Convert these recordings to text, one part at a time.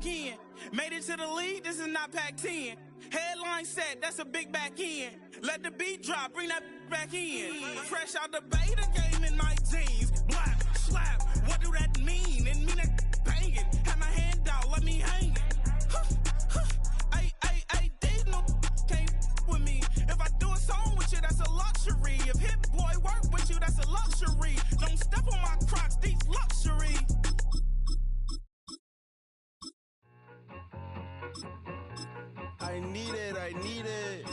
in. Made it to the league, this is not Pac-10. Headline set, that's a big back end. Let the beat drop, bring that back in. Fresh out the beta game in my jeans. Blap, slap, what do that mean? It mean that banging. Have my hand out, let me hang it. These no can't with me. If I do a song with you, that's a luxury. If Hit Boy work with you, that's a luxury. Don't step on my Crocs, these luxury. I need it.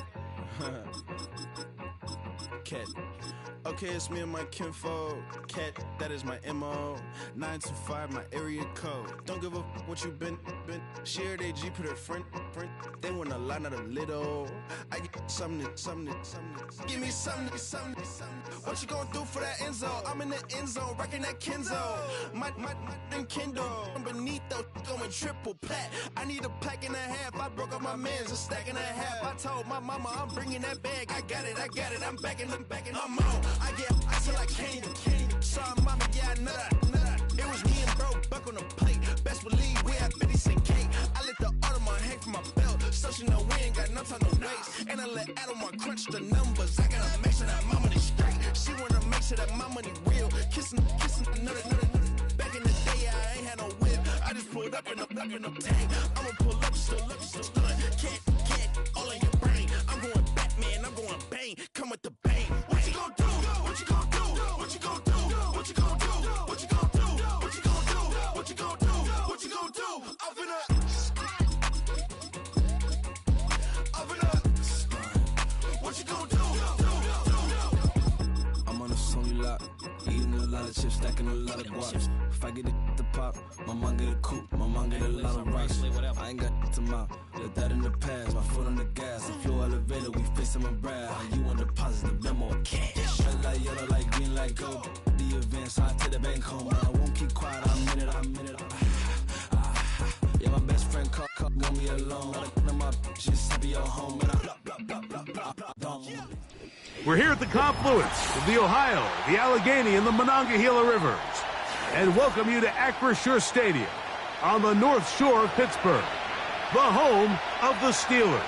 Cat. Okay, it's me and my kinfolk. Cat, that is my MO. 925, my area code. Don't give a what you been. Shared AG, put her friend. They want a lot, not a little. I get something. Give me something. What you gonna do for that end zone? I'm in the end zone, rocking that Kenzo. My Kindle. Beneath though, going triple plat. I need a pack and a half. I broke up my man's a stack and a half. I told my mama I'm bringing that bag. I got it. I'm backing, I'm on. I get till I can't. Sorry, mama, yeah, I know that. It was me and bro, buck on the plate. Best believe we had 50 cent cake. I let the Audemars hang from my belt, so she know we ain't got no time to waste. And I let Audemars crunch the numbers. I gotta make sure that my money straight. She wanna make sure that my money real. Kissing another. Back in the day, I ain't had no whip. I just pulled up in the tank. I'ma pull up, still stunt. Can't, all in your brain. I'm going Batman, I'm going bang. Come with the bang. What you gonna do? What you gonna do? What you gonna do? What you gonna do? What you gonna do? What you gonna do? What you gonna do? What you gonna do? I'm finna. What you gonna do? I'm on a Sony lot, eating a lot of chips, stacking a lot of guaps. If I get it to pop, my mom get a coupe, my mom get a lot of rice. I ain't got to mouth, let that in the past. My foot on the gas, I flow elevator, we face them and brad. You want deposit the memo, cash. Red light, yellow light, green light, go. The events, I take the bank home. I won't keep quiet, I'm in it. Yeah, my best friend called, want me alone. None of my just be your home, and I We're here at the confluence of the Ohio, the Allegheny, and the Monongahela Rivers, and welcome you to Acrisure Stadium on the North Shore of Pittsburgh, the home of the Steelers.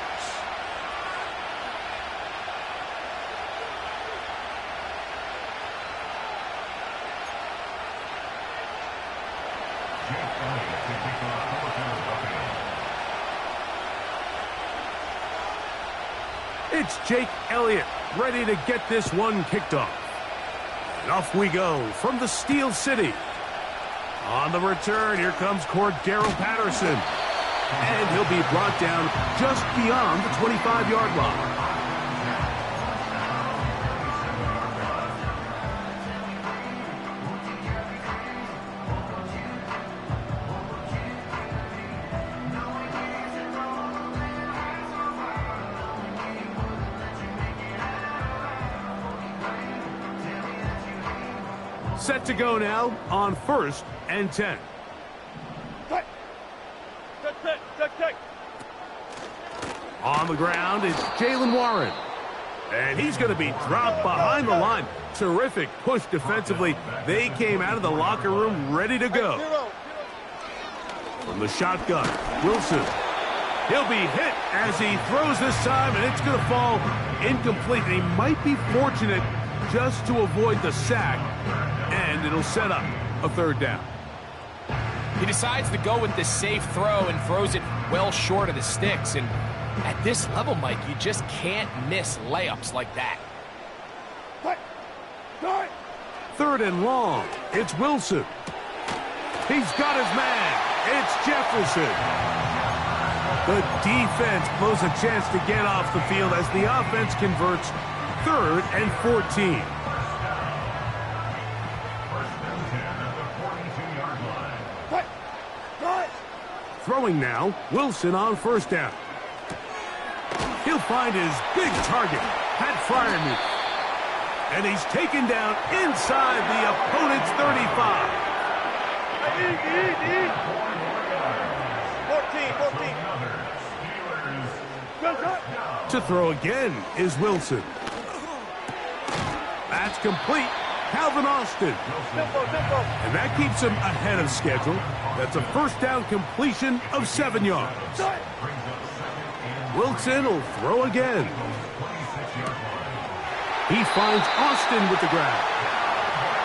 It's Jake Elliott ready to get this one kicked off. And off we go from the Steel City. On the return, here comes Cordero Patterson. And he'll be brought down just beyond the 25-yard line. Set to go now on 1st and 10. On the ground is Jalen Warren. And he's going to be dropped behind the line. Terrific push defensively. They came out of the locker room ready to go. From the shotgun, Wilson. He'll be hit as he throws this time, and it's going to fall incomplete. He might be fortunate just to avoid the sack, and it'll set up a 3rd down. He decides to go with the safe throw and throws it well short of the sticks. And at this level, Mike, you just can't miss layups like that. 3rd and long. It's Wilson. He's got his man. It's Jefferson. The defense blows a chance to get off the field as the offense converts 3rd and 14. Throwing now, Wilson on 1st down. He'll find his big target, Pat Fryermuth. And he's taken down inside the opponent's 35. 14. To throw again is Wilson. That's complete. Calvin Austin. And that keeps him ahead of schedule. That's a first down completion of 7 yards. Wilson will throw again. He finds Austin with the grab.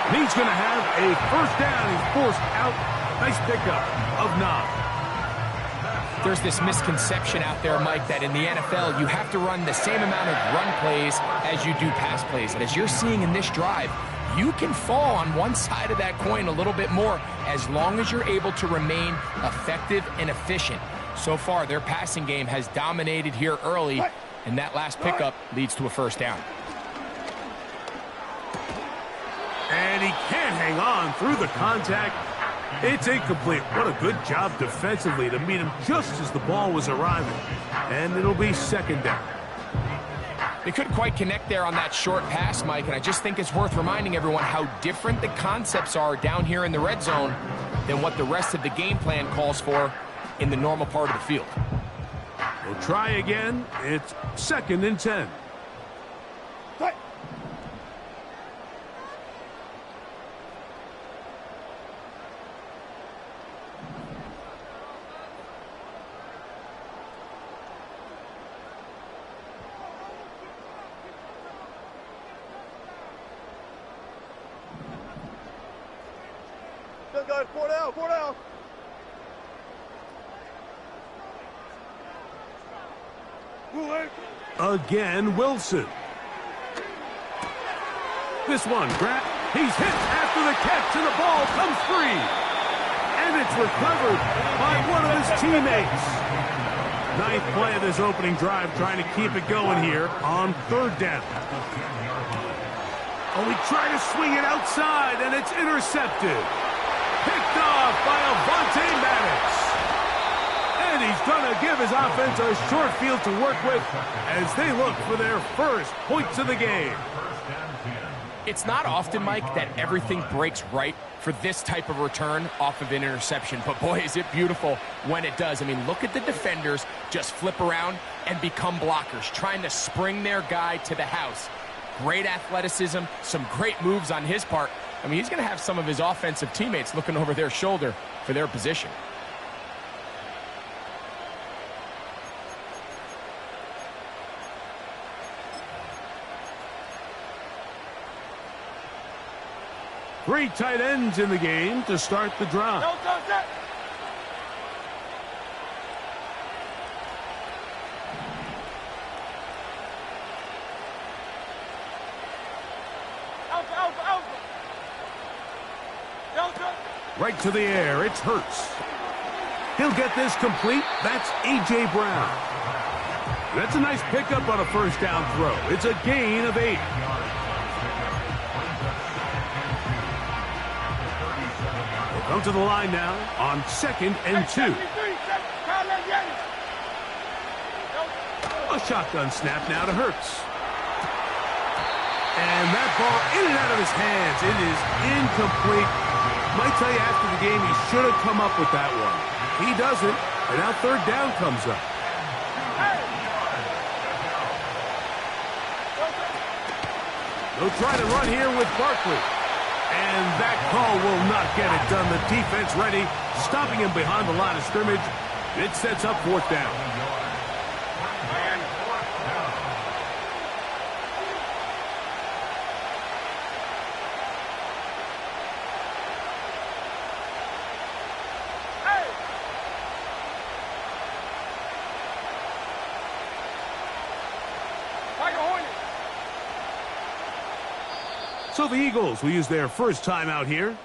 And he's going to have a first down. He's forced out. Nice pickup of 9. There's this misconception out there, Mike, that in the NFL, you have to run the same amount of run plays as you do pass plays. And as you're seeing in this drive, you can fall on one side of that coin a little bit more as long as you're able to remain effective and efficient. So far, their passing game has dominated here early, and that last pickup leads to a first down. And he can't hang on through the contact. It's incomplete. What a good job defensively to meet him just as the ball was arriving. And it'll be second down. They couldn't quite connect there on that short pass, Mike, and I just think it's worth reminding everyone how different the concepts are down here in the red zone than what the rest of the game plan calls for in the normal part of the field. We'll try again. It's 2nd and 10. Guys, 4 down, 4 down. Again, Wilson. This one, Grant. He's hit after the catch, and the ball comes free. And it's recovered by one of his teammates. 9th play of this opening drive, trying to keep it going here on 3rd down. Oh, he tried to swing it outside, and it's intercepted. Picked off by Avonte Maddox. And he's going to give his offense a short field to work with as they look for their first points of the game. It's not often, Mike, that everything breaks right for this type of return off of an interception. But, boy, is it beautiful when it does. I mean, look at the defenders just flip around and become blockers, trying to spring their guy to the house. Great athleticism, some great moves on his part. I mean, he's going to have some of his offensive teammates looking over their shoulder for their position. Three tight ends in the game to start the drive. Right to the air, it's Hurts. He'll get this complete. That's A.J. Brown. That's a nice pickup on a first down throw. It's a gain of 8. We'll come to the line now on 2nd and 2. A shotgun snap now to Hurts. And that ball in and out of his hands. It is incomplete. Might tell you after the game he should have come up with that one. He doesn't, and now 3rd down comes up. They'll try to run here with Barkley. And that call will not get it done. The defense ready, stopping him behind the line of scrimmage. It sets up 4th down. So the Eagles will use their first time out here.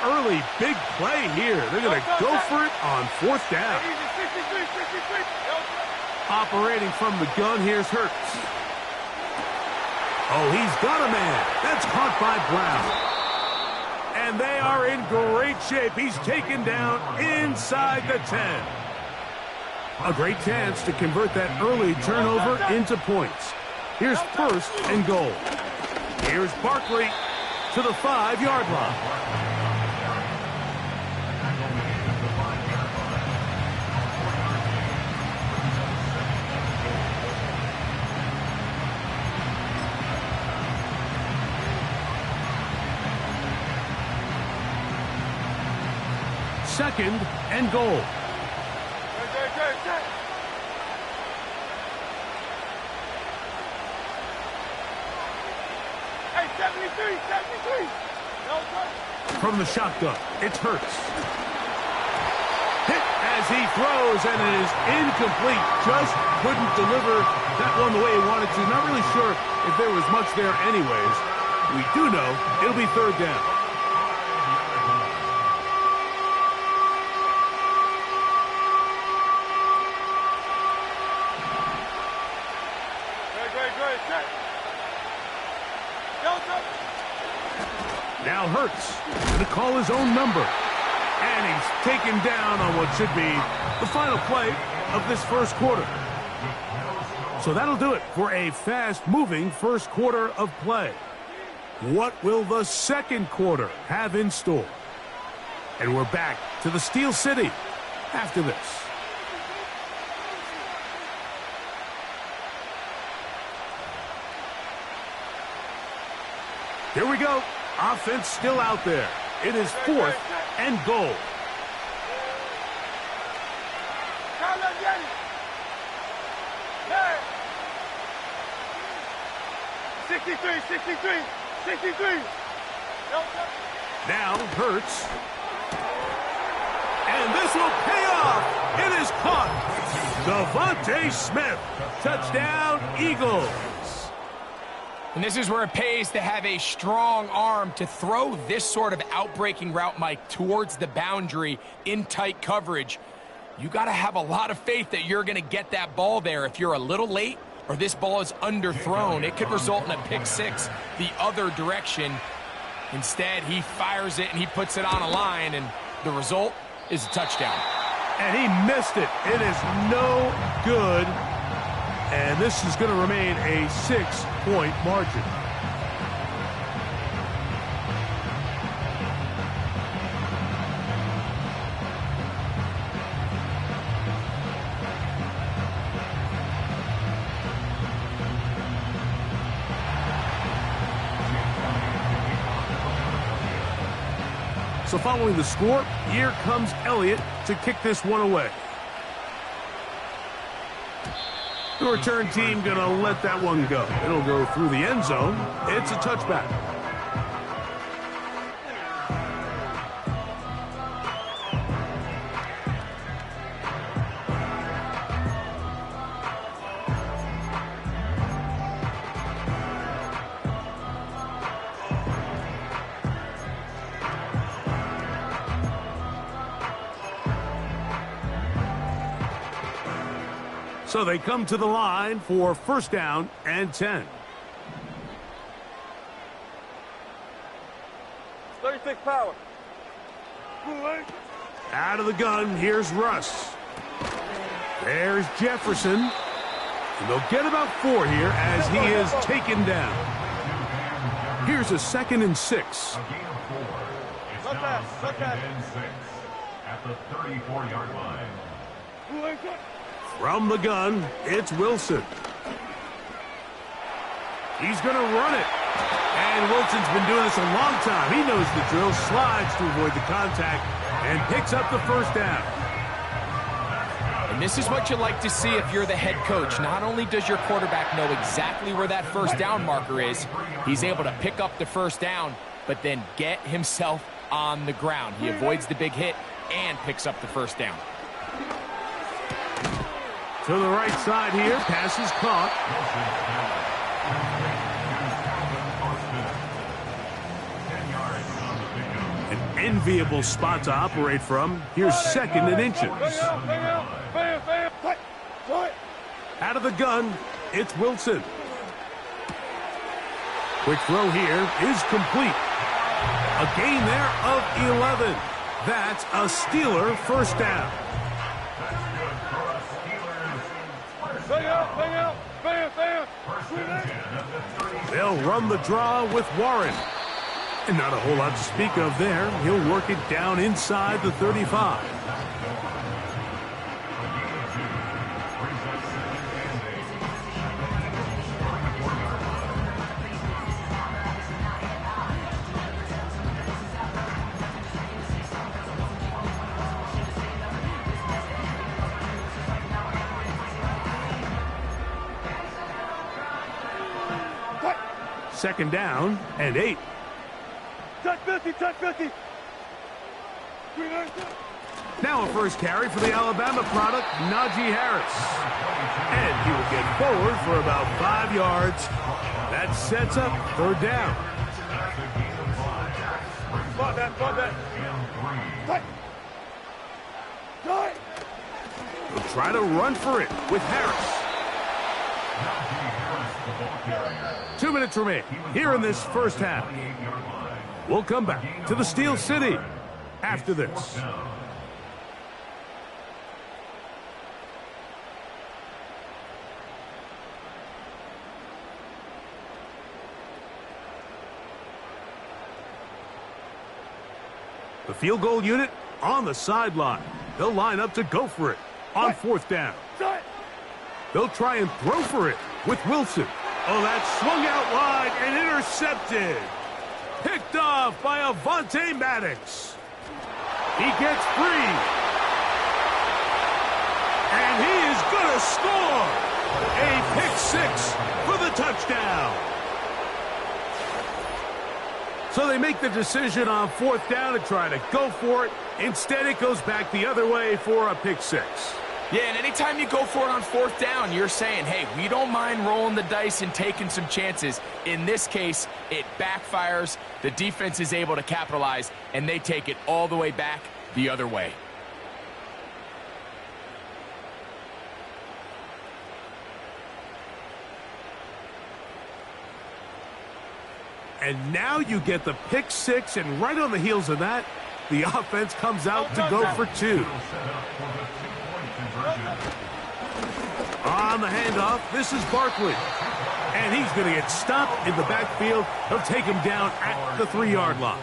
Early big play here. They're going to go for it on 4th down. Operating from the gun, here's Hurts. Oh, he's got a man. That's caught by Brown. And they are in great shape. He's taken down inside the 10. A great chance to convert that early turnover into points. Here's 1st and goal. Here's Barkley to the 5-yard line. second and goal. Hey, 73. From the shotgun, it's Hurts. Hit as he throws, and it is incomplete. Just couldn't deliver that one the way he wanted to. Not really sure if there was much there anyways. We do know it'll be third down. Now Hurts going to call his own number. And he's taken down on what should be the final play of this first quarter. So that'll do it for a fast-moving first quarter of play. What will the second quarter have in store? And we're back to the Steel City after this. Here we go. Offense still out there. It is fourth and goal. Now Hurts. And this will pay off. It is caught. Devontae Smith. Touchdown, Eagles. And this is where it pays to have a strong arm to throw this sort of outbreaking route, Mike, towards the boundary in tight coverage. You got to have a lot of faith that you're going to get that ball there. If you're a little late or this ball is underthrown, it could result in a pick six the other direction. Instead, he fires it and he puts it on a line, and the result is a touchdown. And he missed it. It is no good. And this is going to remain a 6-point margin. So following the score, here comes Elliott to kick this one away. The return team going to let that one go. It'll go through the end zone. It's a touchback. So they come to the line for first down and 10. 36 power. Out of the gun, here's Russ. There's Jefferson. And they'll get about 4 here as he is taken down. Here's a 2nd and 6. Look at at the 34-yard line. From the gun, it's Wilson. He's going to run it. And Wilson's been doing this a long time. He knows the drill, slides to avoid the contact, and picks up the first down. And this is what you like to see if you're the head coach. Not only does your quarterback know exactly where that first down marker is, he's able to pick up the first down, but then get himself on the ground. He avoids the big hit and picks up the first down. To the right side here, pass is caught. An enviable spot to operate from. Here's 2nd and inches. Out of the gun, it's Wilson. Quick throw here is complete. A gain there of 11. That's a Steeler first down. They'll run the draw with Warren. And not a whole lot to speak of there. He'll work it down inside the 35. second down and 8. Touch 50, touch 50. Now a first carry for the Alabama product, Najee Harris. And he will get forward for about 5 yards. That sets up third down. Spot that, spot that. They'll try to run for it with Harris. 2 minutes remain here in this first half. We'll come back to the Steel City after this. The field goal unit on the sideline. They'll line up to go for it on fourth down. They'll try and throw for it with Wilson. Oh, that swung out wide and intercepted. Picked off by Avonte Maddox. He gets free. And he is going to score. A pick six for the touchdown. So they make the decision on fourth down to try to go for it. Instead, it goes back the other way for a pick six. Yeah, and anytime you go for it on fourth down, you're saying, hey, we don't mind rolling the dice and taking some chances. In this case, it backfires. The defense is able to capitalize, and they take it all the way back the other way. And now you get the pick six, and right on the heels of that, the offense comes out to go for 2. On the handoff, this is Barkley. And he's going to get stopped in the backfield. He'll take him down at the 3-yard line.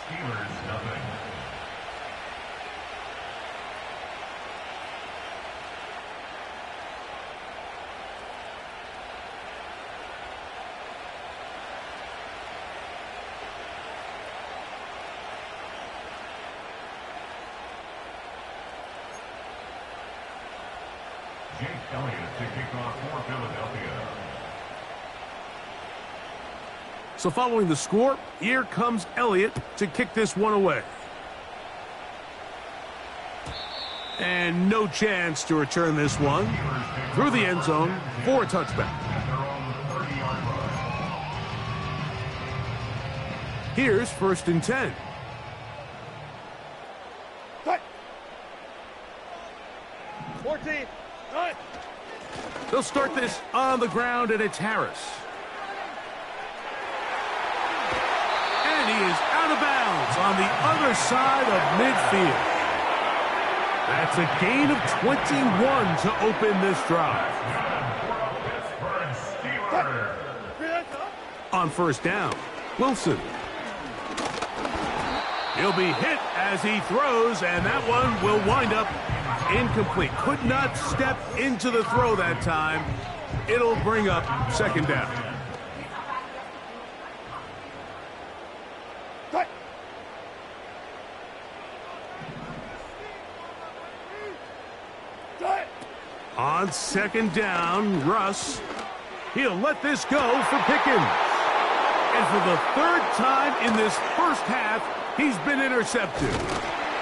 Steelers nothing. Jake Elliott to kick off for Philadelphia. So following the score, here comes Elliott to kick this one away. And no chance to return this one through the end zone for a touchback. Here's first and 10. Cut. 14. Cut. They'll start this on the ground, and it's Harris. And he is out of bounds on the other side of midfield. That's a gain of 21 to open this drive. On first down, Wilson. He'll be hit as he throws, and that one will wind up incomplete. Could not step into the throw that time. It'll bring up second down. On second down, Russ. He'll let this go for Pickens. And for the third time in this first half, he's been intercepted.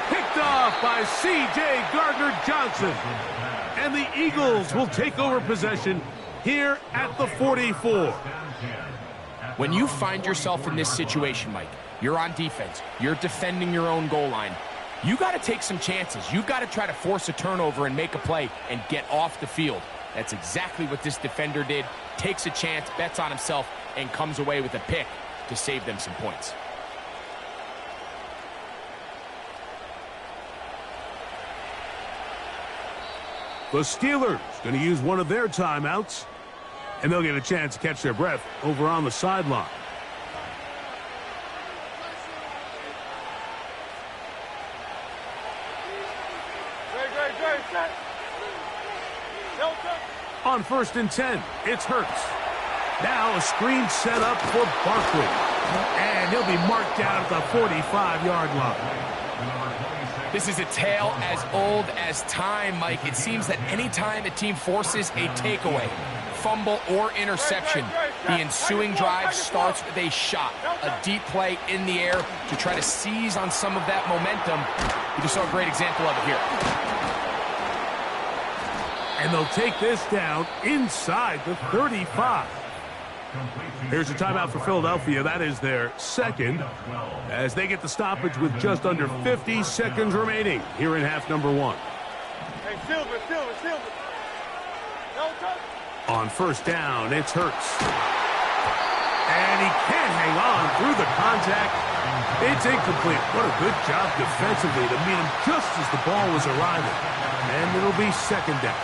Picked off by C.J. Gardner-Johnson. And the Eagles will take over possession here at the 44. When you find yourself in this situation, Mike, you're on defense, you're defending your own goal line, you got to take some chances. You've got to try to force a turnover and make a play and get off the field. That's exactly what this defender did. Takes a chance, bets on himself, and comes away with a pick to save them some points. The Steelers going to use one of their timeouts, and they'll get a chance to catch their breath over on the sideline. On first and 10, it's Hurts. Now a screen set up for Barkley. And he'll be marked down at the 45-yard line. This is a tale as old as time, Mike. It seems that anytime a team forces a takeaway, fumble, or interception, the ensuing drive starts with a shot, a deep play in the air to try to seize on some of that momentum. You just saw a great example of it here. And they'll take this down inside the 35. Here's a timeout for Philadelphia. That is their second, as they get the stoppage with just under 50 seconds remaining here in half number 1. Hey, Silver. No touch. On first down, it's Hurts. And he can't hang on through the contact. It's incomplete. What a good job defensively to meet him just as the ball was arriving. And it'll be second down.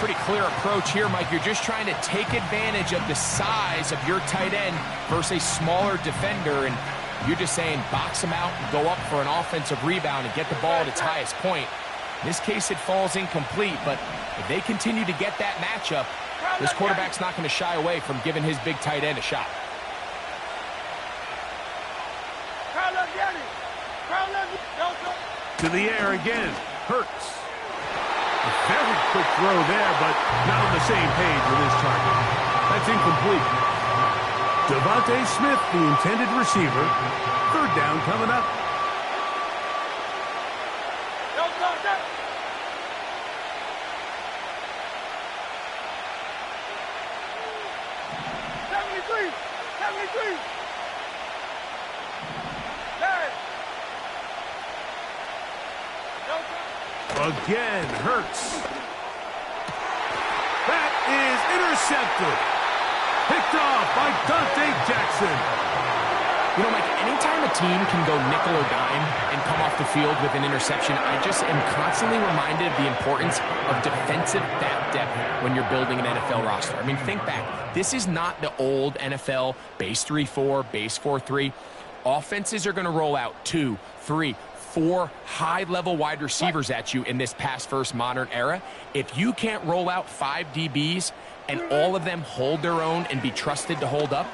Pretty clear approach here, Mike. You're just trying to take advantage of the size of your tight end versus a smaller defender, and you're just saying box him out and go up for an offensive rebound and get the ball at its highest point. In this case, it falls incomplete, but if they continue to get that matchup, this quarterback's not going to shy away from giving his big tight end a shot. To the air again, Hurts. A very quick throw there, but not on the same page with his target. That's incomplete. Devontae Smith, the intended receiver. Third down coming up. Again, Hurts. That is intercepted. Picked off by Dante Jackson. You know, Mike, anytime a team can go nickel or dime and come off the field with an interception, I just am constantly reminded of the importance of defensive back depth when you're building an NFL roster. I mean, think back. This is not the old NFL base 3-4, base 4-3. Offenses are going to roll out 2, 3, 4 high-level wide receivers at you in this pass-first modern era. If you can't roll out 5 DBs and all of them hold their own and be trusted to hold up,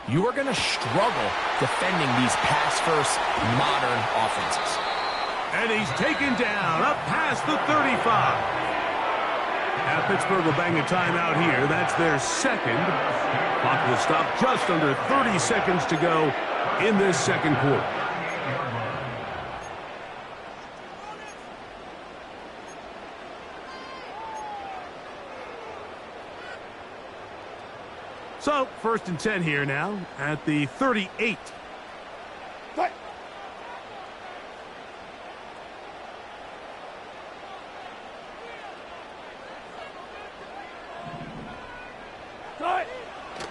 you are going to struggle defending these pass-first modern offenses. And he's taken down up past the 35. Now Pittsburgh will bang a timeout here. That's their second. Clock will stop just under 30 seconds to go in this second quarter. So, first and 10 here now at the 38. Fight.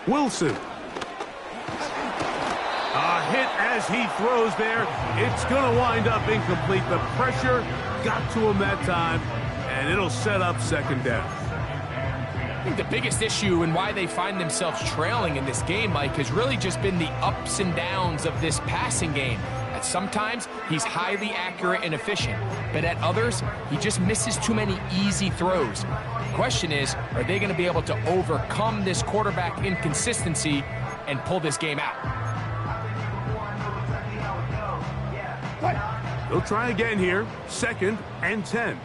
Wilson. A hit as he throws there. It's going to wind up incomplete. The pressure got to him that time, and it'll set up second down. I think the biggest issue and why they find themselves trailing in this game, Mike, has really just been the ups and downs of this passing game. At sometimes, he's highly accurate and efficient, but at others, he just misses too many easy throws. The question is, are they going to be able to overcome this quarterback inconsistency and pull this game out? They'll try again here, second and 10.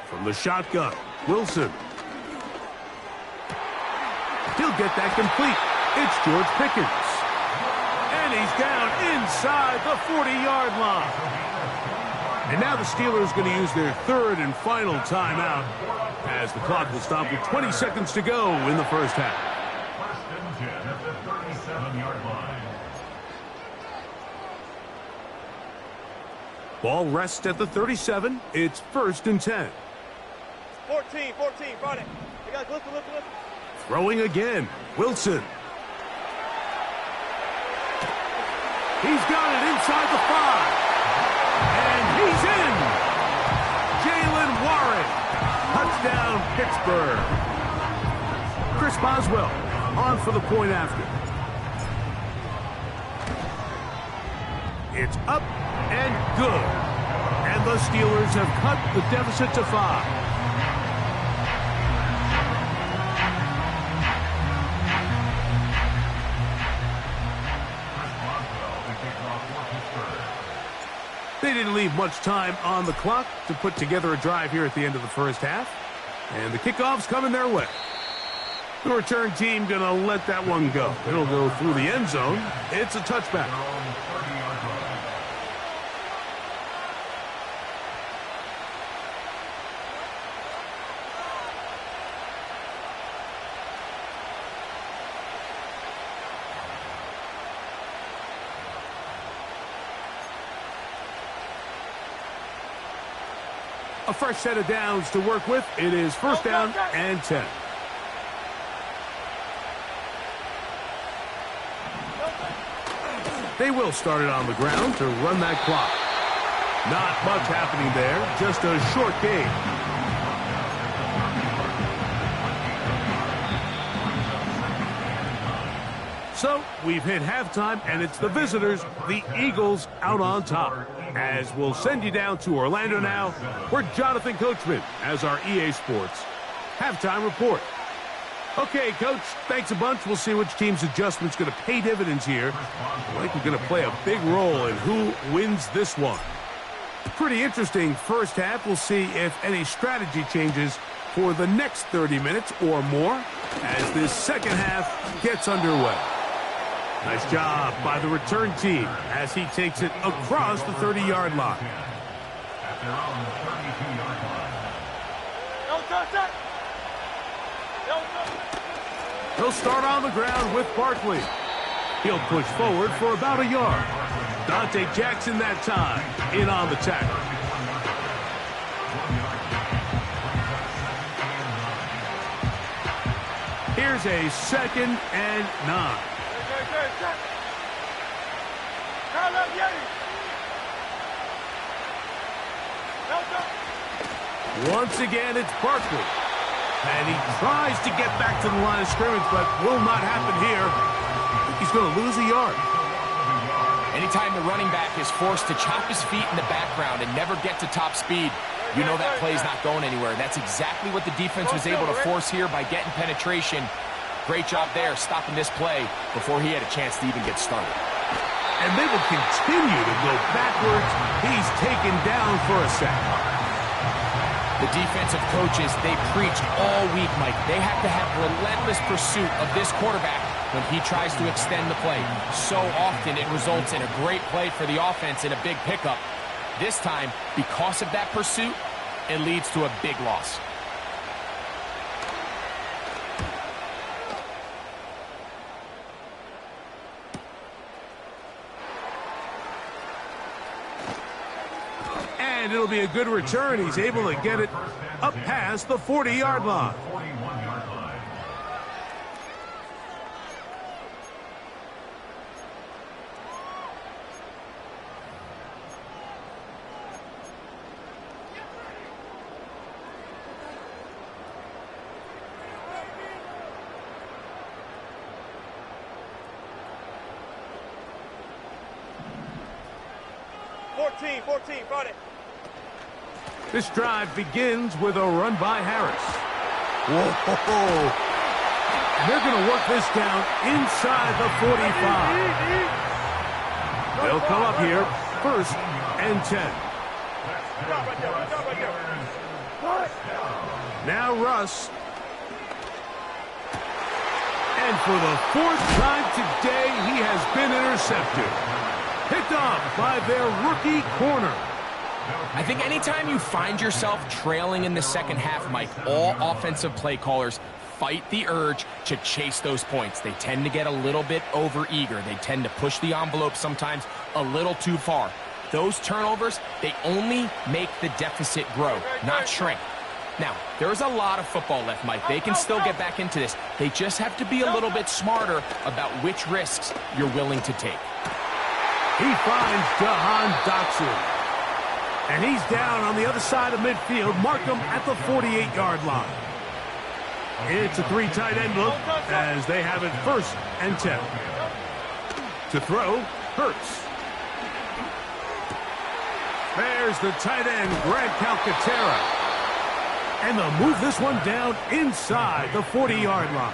From the shotgun, Wilson. He'll get that complete. It's George Pickens. And he's down inside the 40-yard line. And now the Steelers going to use their third and final timeout as the clock will stop with 20 seconds to go in the first half. First and 10 at the 37-yard line. Ball rests at the 37. It's first and 10. 14, front it. You guys listen. Throwing again, Wilson. He's got it inside the 5. And he's in. Jaylen Warren. Touchdown, Pittsburgh. Chris Boswell on for the point after. It's up and good. And the Steelers have cut the deficit to 5. They didn't leave much time on the clock to put together a drive here at the end of the first half. And the kickoff's coming their way. The return team going to let that one go. It'll go through the end zone. It's a touchback. A fresh set of downs to work with. It is first down and 10. They will start it on the ground to run that clock. Not much happening there, just a short game. So we've hit halftime, and it's the visitors, the Eagles, out on top. As we'll send you down to Orlando now, where Jonathan Coachman has our EA Sports halftime report. Okay, Coach, thanks a bunch. We'll see which team's adjustment's going to pay dividends here. I think we're going to play a big role in who wins this one. Pretty interesting first half. We'll see if any strategy changes for the next 30 minutes or more as this second half gets underway. Nice job by the return team as he takes it across the 30-yard line. At their own 32-yard line. Don't touch that! Don't touch it! He'll start on the ground with Barkley. He'll push forward for about a yard. Dante Jackson that time in on the tackle. Here's a 2nd and 9. Once again, it's Barkley. And he tries to get back to the line of scrimmage, but will not happen here. He's going to lose a yard. Anytime the running back is forced to chop his feet in the background and never get to top speed, you know that play's not going anywhere. That's exactly what the defense was able to force here by getting penetration. Great job there, stopping this play before he had a chance to even get started. And they will continue to go backwards. He's taken down for a sack. The defensive coaches, they preached all week, Mike. They have to have relentless pursuit of this quarterback when he tries to extend the play. So often it results in a great play for the offense and a big pickup. This time, because of that pursuit, it leads to a big loss. And it'll be a good return. He's able to get it up past the 40-yard line. 41-yard line. Fourteen, Friday. This drive begins with a run by Harris. Whoa! They're going to work this down inside the 45. They'll come up here, 1st and 10. Now Russ. And for the 4th time today, he has been intercepted. Picked off by their rookie corner. I think anytime you find yourself trailing in the second half, Mike, all offensive play callers fight the urge to chase those points. They tend to get a little bit overeager. They tend to push the envelope sometimes a little too far. Those turnovers, they only make the deficit grow, not shrink. Now, there's a lot of football left, Mike. They can still get back into this. They just have to be a little bit smarter about which risks you're willing to take. He finds Jahan Dotson. And he's down on the other side of midfield. Mark him at the 48-yard line. It's a 3 tight end look as they have it 1st and 10. To throw, Hurts. There's the tight end, Greg Calcaterra. And they'll move this one down inside the 40-yard line.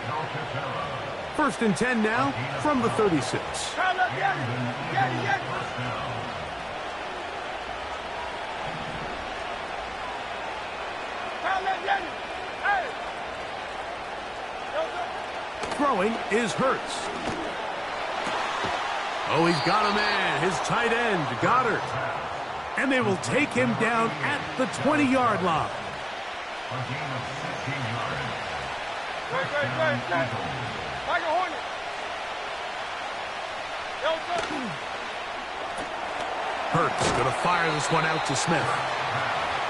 1st and 10 now from the 36. Throwing is Hurts. Oh, he's got a man, his tight end, Goddard. And they will take him down at the 20-yard line. A gain of 16 yards. Hurts going to fire this one out to Smith.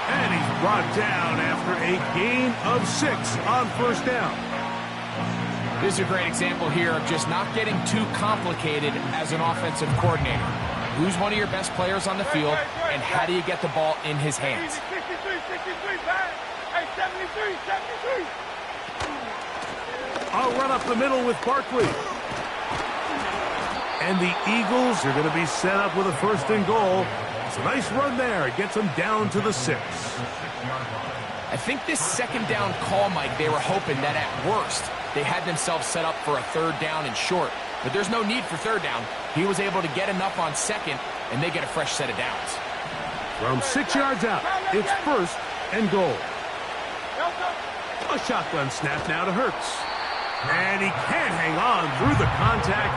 And he's brought down after a gain of 6 on first down. This is a great example here of just not getting too complicated as an offensive coordinator. Who's one of your best players on the field, and how do you get the ball in his hands? 63, 63, hey, 73, 73. I'll run up the middle with Barkley. And the Eagles are going to be set up with a 1st and goal. It's a nice run there. It gets them down to the 6. I think this 2nd down call, Mike, they were hoping that at worst they had themselves set up for a 3rd down and short. But there's no need for 3rd down. He was able to get enough on 2nd, and they get a fresh set of downs. From 6 yards out, it's 1st and goal. A shotgun snap now to Hurts. And he can't hang on through the contact.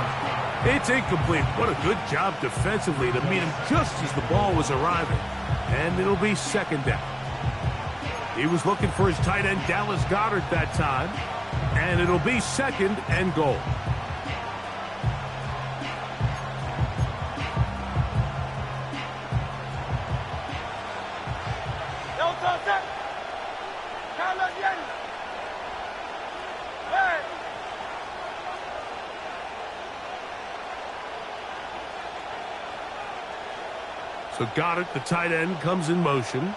It's incomplete. What a good job defensively to meet him just as the ball was arriving. And it'll be 2nd down. He was looking for his tight end, Dallas Goddard, that time. And it'll be 2nd and goal. So Goddard, the tight end, comes in motion.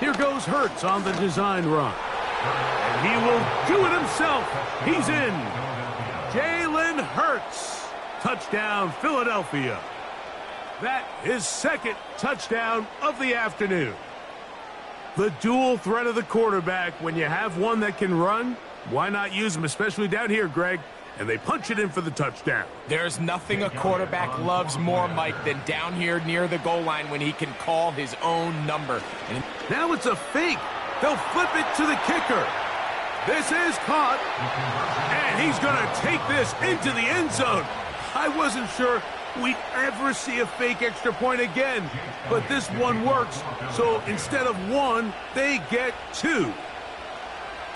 Here goes Hurts on the design run. And he will do it himself. He's in. Jalen Hurts. Touchdown, Philadelphia. That is 2nd touchdown of the afternoon. The dual threat of the quarterback. When you have one that can run, why not use him, especially down here, Greg? And they punch it in for the touchdown. There's nothing a quarterback loves more, Mike, than down here near the goal line when he can call his own number. And now it's a fake. They'll flip it to the kicker. This is caught. And he's going to take this into the end zone. I wasn't sure we'd ever see a fake extra point again. But this one works. So instead of 1, they get 2.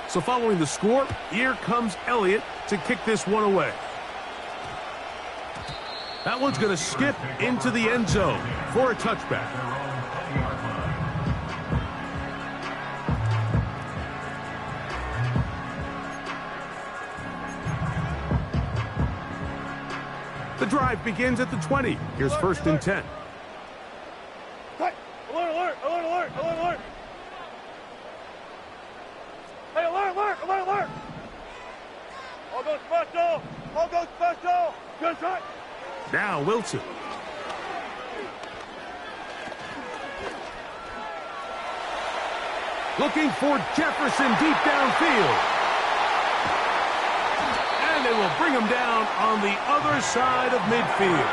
So following the score, here comes Elliott to kick this one away. That one's going to skip into the end zone for a touchback. The drive begins at the 20. Here's 1st and 10. Alert, alert, alert, alert, alert, alert. Hey, alert, alert, alert, alert. All goes special. All goes special. Good shot. Now Wilson. Looking for Jefferson deep downfield. And they will bring him down on the other side of midfield.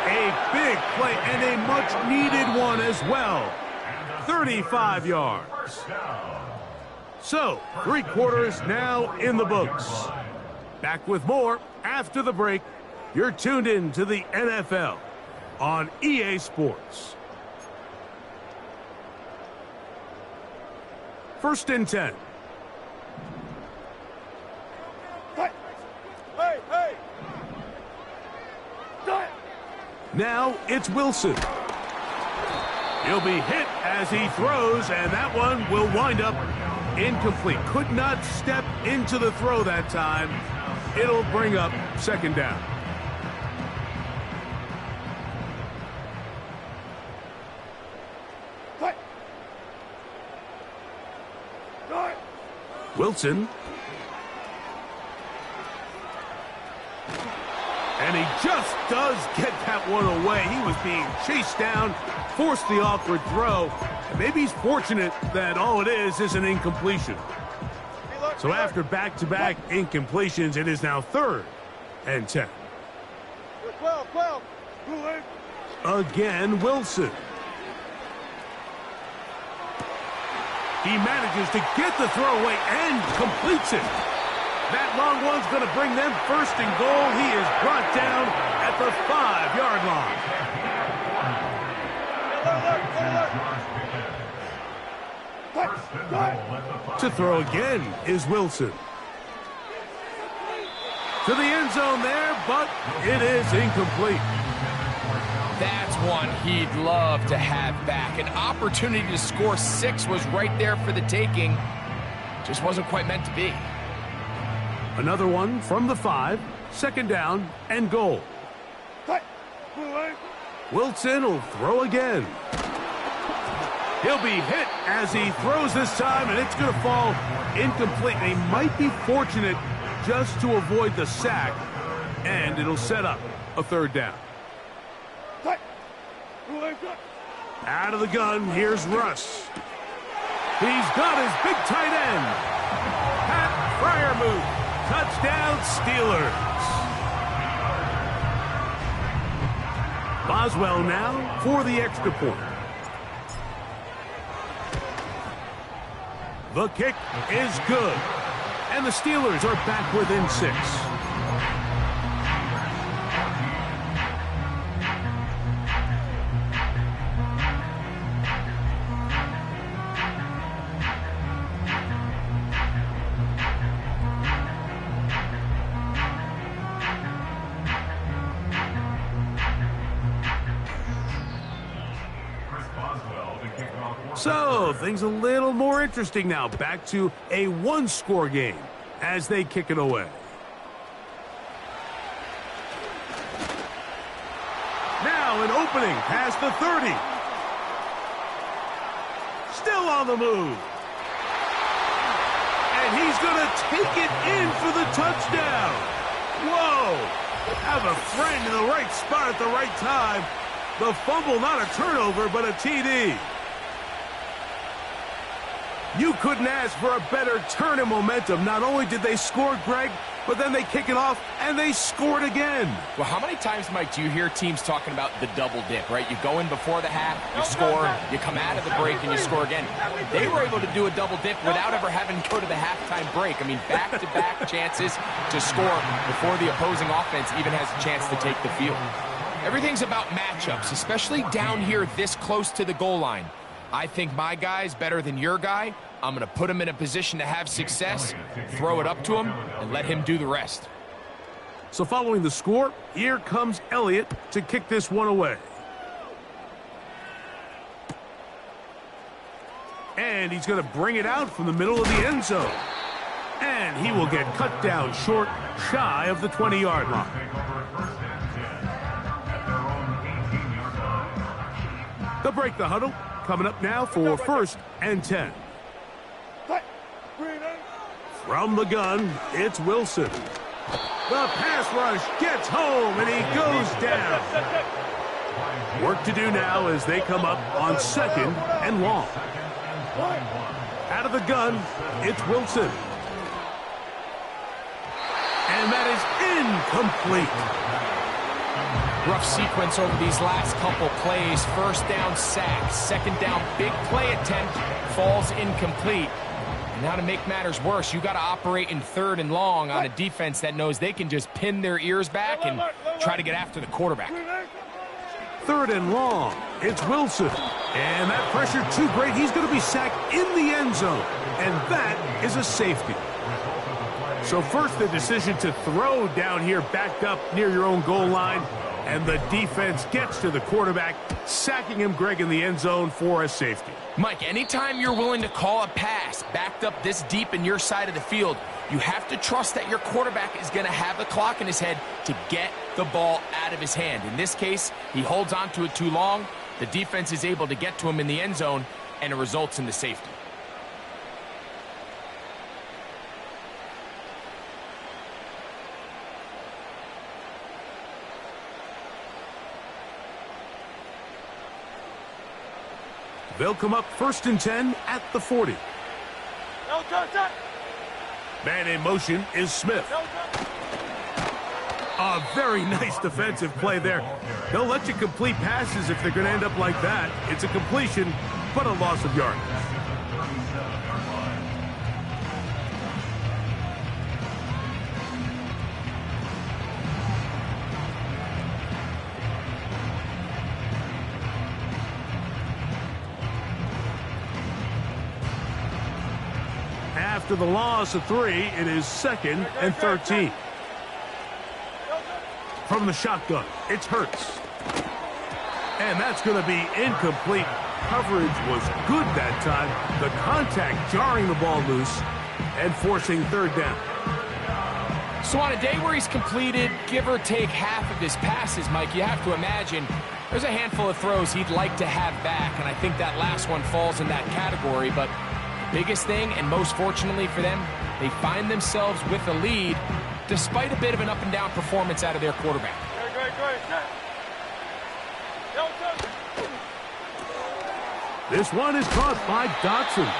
A big play and a much-needed one as well. 35 yards. So, 3 quarters now in the books. Back with more after the break. You're tuned in to the NFL on EA Sports. 1st and 10. Hey, hey. Now it's Wilson. He'll be hit as he throws, and that one will wind up incomplete. Could not step into the throw that time. It'll bring up 2nd down. Wilson. And he just does get that one away. He was being chased down, forced the awkward throw. And maybe he's fortunate that all it is an incompletion. So after back-to-back incompletions, it is now 3rd and 10. 12. Again, Wilson. He manages to get the throw away and completes it. That long one's going to bring them first and goal. He is brought down at the 5-yard line. To throw again is Wilson. To the end zone there, but it is incomplete. That's one he'd love to have back. An opportunity to score 6 was right there for the taking. Just wasn't quite meant to be. Another one from the 5, 2nd down and goal. Wilson will throw again. He'll be hit as he throws this time, and it's going to fall incomplete. They might be fortunate just to avoid the sack, and it'll set up a 3rd down. Out of the gun, here's Russ. He's got his big tight end. Pat Fryermuth. Touchdown, Steelers. Boswell now for the extra point. The kick is good. And the Steelers are back within 6. So, things a little more interesting now. Back to a 1-score game as they kick it away. Now an opening past the 30. Still on the move. And he's going to take it in for the touchdown. Whoa! Have a friend in the right spot at the right time. The fumble, not a turnover, but a TD. You couldn't ask for a better turn in momentum. Not only did they score, Greg, but then they kick it off, and they scored again. Well, how many times, Mike, do you hear teams talking about the double dip, right? You go in before the half, you score, you come out of the break, and you score again. They were able to do a double dip without ever having to go to the halftime break. I mean, back-to-back chances to score before the opposing offense even has a chance to take the field. Everything's about matchups, especially down here this close to the goal line. I think my guy's better than your guy. I'm going to put him in a position to have success, throw it up to him, and let him do the rest. So following the score, here comes Elliott to kick this one away. And he's going to bring it out from the middle of the end zone. And he will get cut down short, shy of the 20-yard line. They'll break the huddle. Coming up now for 1st and 10. From the gun, it's Wilson. The pass rush gets home, and he goes down. Work to do now as they come up on 2nd and long. Out of the gun, it's Wilson. And that is incomplete. Rough sequence over these last couple plays. 1st down sack, 2nd down big play attempt, falls incomplete. And now to make matters worse, you got to operate in 3rd and long on a defense that knows they can just pin their ears back and try to get after the quarterback. 3rd and long, it's Wilson. And that pressure too great. He's going to be sacked in the end zone. And that is a safety. So first the decision to throw down here backed up near your own goal line. And the defense gets to the quarterback, sacking him, Greg, in the end zone for a safety. Mike, anytime you're willing to call a pass backed up this deep in your side of the field, you have to trust that your quarterback is going to have the clock in his head to get the ball out of his hand. In this case, he holds on to it too long. The defense is able to get to him in the end zone, and it results in the safety. They'll come up 1st and 10 at the 40. Man in motion is Smith. A very nice defensive play there. They'll let you complete passes if they're going to end up like that. It's a completion, but a loss of yardage. After the loss of 3, it is 2nd and 13. From the shotgun, it's Hurts. And that's going to be incomplete. Coverage was good that time. The contact jarring the ball loose and forcing 3rd down. So on a day where he's completed, give or take half of his passes, Mike, you have to imagine there's a handful of throws he'd like to have back, and I think that last one falls in that category. But the biggest thing, and most fortunately for them, they find themselves with a lead despite a bit of an up-and-down performance out of their quarterback. This one is caught by Dotson.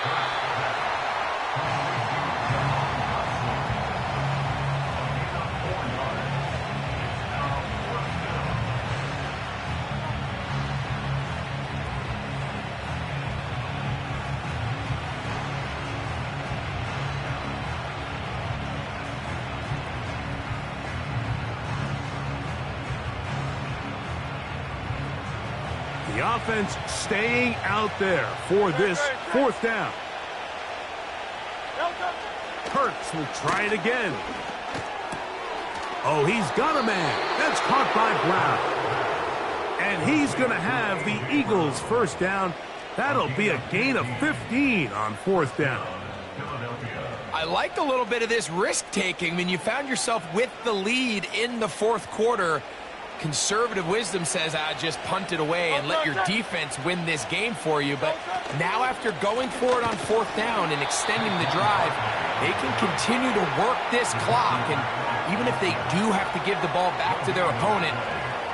The offense staying out there for this 4th down. Hurts will try it again. Oh, he's got a man. That's caught by Brown. And he's going to have the Eagles' 1st down. That'll be a gain of 15 on 4th down. I liked a little bit of this risk-taking when you found yourself with the lead in the 4th quarter. Conservative wisdom says, just punt it away and let your defense win this game for you. But now after going for it on 4th down and extending the drive, they can continue to work this clock. And even if they do have to give the ball back to their opponent,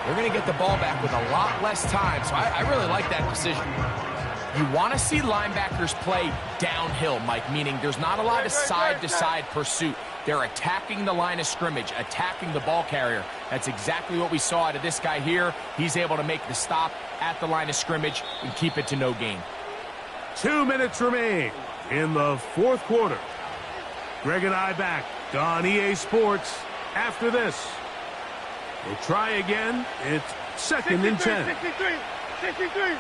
they're going to get the ball back with a lot less time. So I really like that decision. You want to see linebackers play downhill, Mike, meaning there's not a lot of side-to-side pursuit. They're attacking the line of scrimmage, attacking the ball carrier. That's exactly what we saw out of this guy here. He's able to make the stop at the line of scrimmage and keep it to no gain. 2 minutes remain in the 4th quarter. Greg and I back on EA Sports after this. We'll try again. It's 2nd and 10. 63.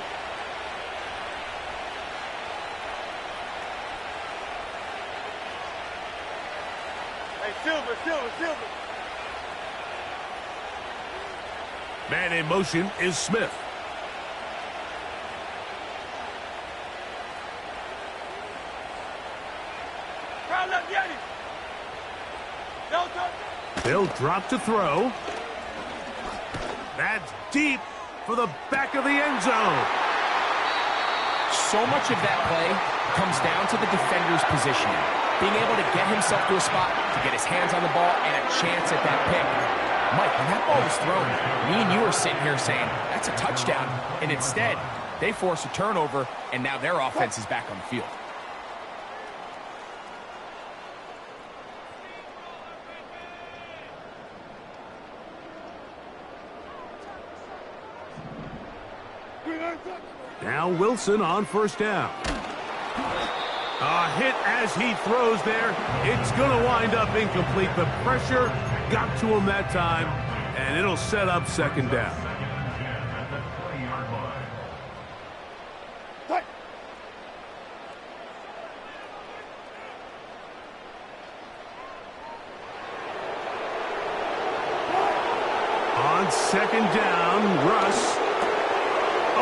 Silver. Man in motion is Smith. They'll drop to throw. That's deep for the back of the end zone. So much of that play comes down to the defender's positioning. Being able to get himself to a spot, to get his hands on the ball, and a chance at that pick. Mike, when that ball was thrown, me and you were sitting here saying, that's a touchdown. And instead, they force a turnover, and now their offense is back on the field. Now Wilson on 1st down. A hit as he throws there. It's going to wind up incomplete. The pressure got to him that time, and it'll set up 2nd down. On 2nd down, Russ.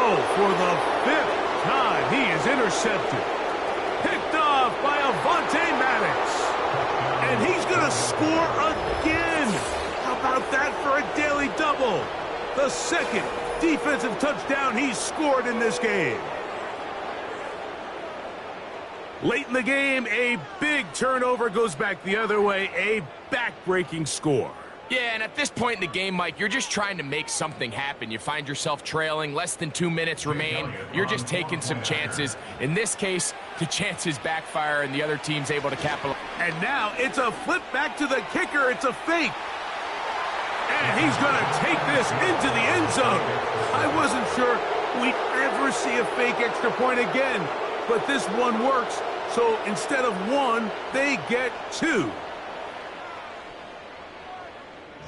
Oh, for the 5th time, he is intercepted. Picked off by Avonte Maddox. And he's going to score again. How about that for a daily double? The 2nd defensive touchdown he's scored in this game. Late in the game, a big turnover goes back the other way. A back-breaking score. Yeah, and at this point in the game, Mike, you're just trying to make something happen. You find yourself trailing, less than 2 minutes remain. You're just taking some chances. In this case, the chances backfire and the other team's able to capitalize. And now it's a flip back to the kicker. It's a fake. And he's going to take this into the end zone. I wasn't sure we'd ever see a fake extra point again, but this one works. So instead of 1, they get 2.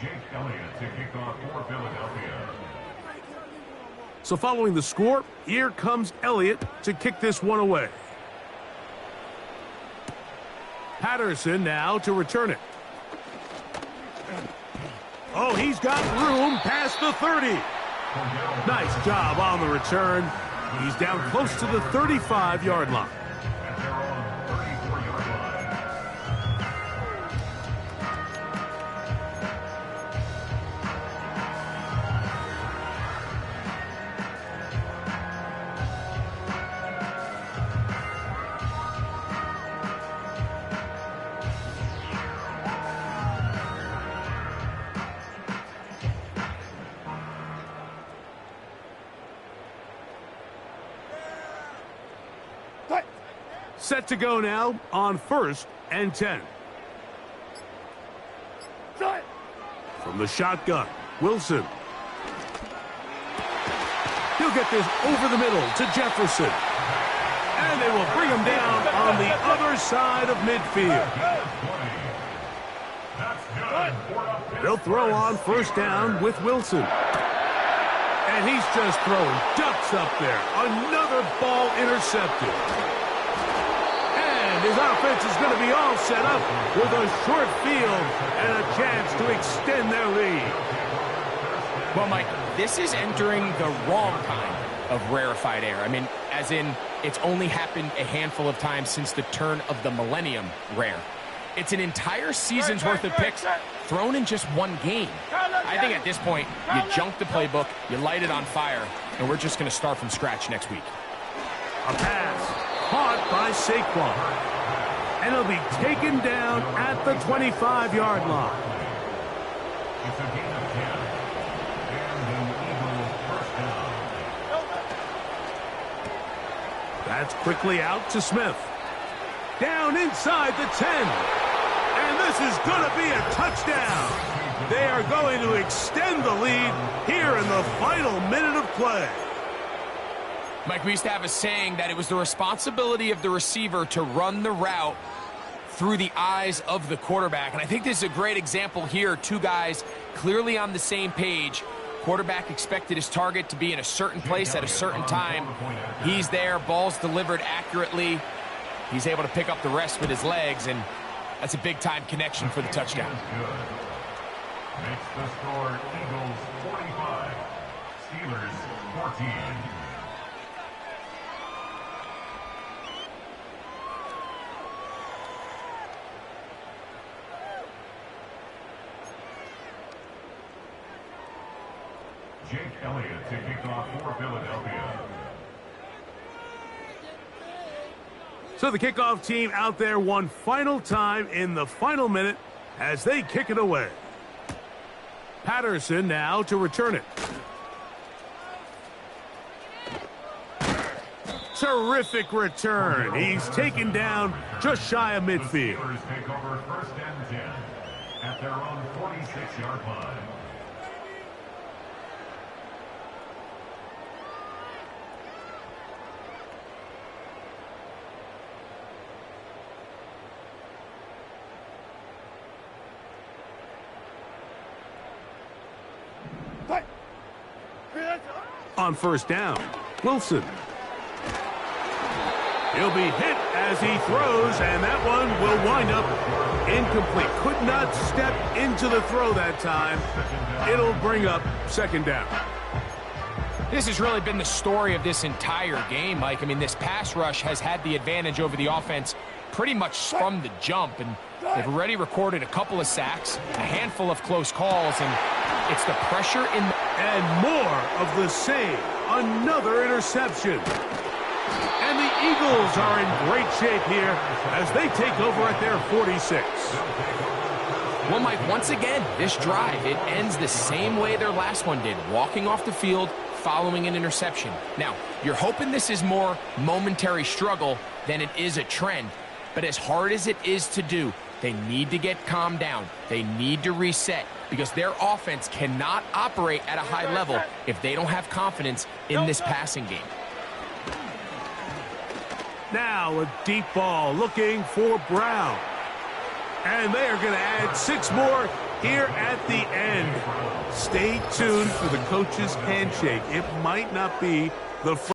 Jake Elliott to kick off for Philadelphia. So following the score, here comes Elliott to kick this one away. Patterson now to return it. Oh, he's got room past the 30. Nice job on the return. He's down close to the 35-yard line. Set to go now on 1st and 10. From the shotgun, Wilson. He'll get this over the middle to Jefferson. And they will bring him down on the other side of midfield. They'll throw on 1st down with Wilson. And he's just throwing ducks up there. Another ball intercepted. His offense is going to be all set up with a short field and a chance to extend their lead. Well, Mike, this is entering the wrong kind of rarefied air. I mean, as in, it's only happened a handful of times since the turn of the millennium rare. It's an entire season's worth of picks thrown in just one game. I think at this point, you junk the playbook, you light it on fire, and we're just going to start from scratch next week. A pass caught by Saquon. And he'll be taken down at the 25-yard line. It's a gain of 10. And an Eagle first down. That's quickly out to Smith. Down inside the 10. And this is going to be a touchdown. They are going to extend the lead here in the final minute of play. Mike, we used to have a saying that it was the responsibility of the receiver to run the route through the eyes of the quarterback. And I think this is a great example here. Two guys clearly on the same page. Quarterback expected his target to be in a certain place at a certain time. He's there, ball's delivered accurately. He's able to pick up the rest with his legs, and that's a big-time connection for the touchdown. Makes the score Eagles 45, Steelers 14. Jake Elliott to kick off for Philadelphia. So the kickoff team out there one final time in the final minute as they kick it away. Patterson now to return it. Terrific return. He's taken down just shy of midfield. The Steelers take over 1st and 10 at their own 46-yard line. On 1st down, Wilson. He'll be hit as he throws, and that one will wind up incomplete. Could not step into the throw that time. It'll bring up 2nd down. This has really been the story of this entire game, Mike. I mean, this pass rush has had the advantage over the offense pretty much from the jump, and they've already recorded a couple of sacks, a handful of close calls, and it's the pressure in the... And more of the same. Another interception. And the Eagles are in great shape here as they take over at their 46. Well, Mike, once again, this drive, it ends the same way their last one did, walking off the field following an interception. Now, you're hoping this is more momentary struggle than it is a trend, but as hard as it is to do, they need to get calmed down. They need to reset because their offense cannot operate at a high level if they don't have confidence in this passing game. Now a deep ball looking for Brown. And they are going to add 6 more here at the end. Stay tuned for the coach's handshake. It might not be the first.